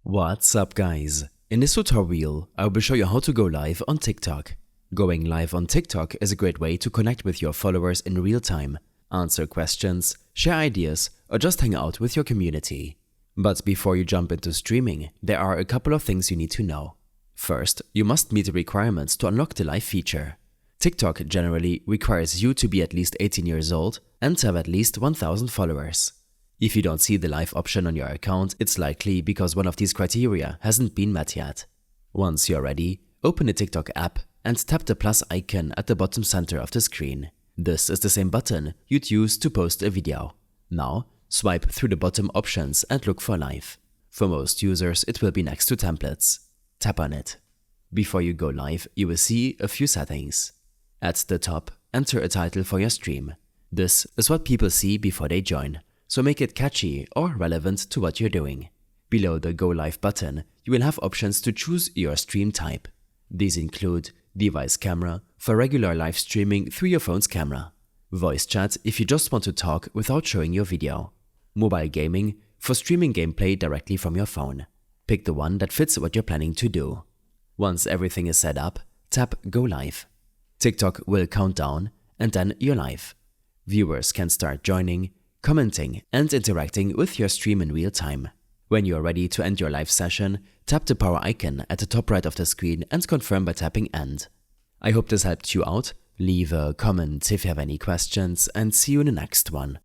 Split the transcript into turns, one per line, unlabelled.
What's up guys? In this tutorial, I will show you how to go live on TikTok. Going live on TikTok is a great way to connect with your followers in real time, answer questions, share ideas, or just hang out with your community. But before you jump into streaming, there are a couple of things you need to know. First, you must meet the requirements to unlock the live feature. TikTok generally requires you to be at least 18 years old and have at least 1000 followers. If you don't see the live option on your account, it's likely because one of these criteria hasn't been met yet. Once you're ready, open the TikTok app and tap the plus icon at the bottom center of the screen. This is the same button you'd use to post a video. Now, swipe through the bottom options and look for live. For most users, it will be next to templates. Tap on it. Before you go live, you will see a few settings. At the top, enter a title for your stream. This is what people see before they join, so make it catchy or relevant to what you're doing. Below the Go Live button, you will have options to choose your stream type. These include device camera for regular live streaming through your phone's camera, voice chat if you just want to talk without showing your video, mobile gaming for streaming gameplay directly from your phone. Pick the one that fits what you're planning to do. Once everything is set up, tap Go Live. TikTok will count down and then you're live. Viewers can start joining, commenting and interacting with your stream in real time. When you are ready to end your live session, tap the power icon at the top right of the screen and confirm by tapping End. I hope this helped you out. Leave a comment if you have any questions and see you in the next one.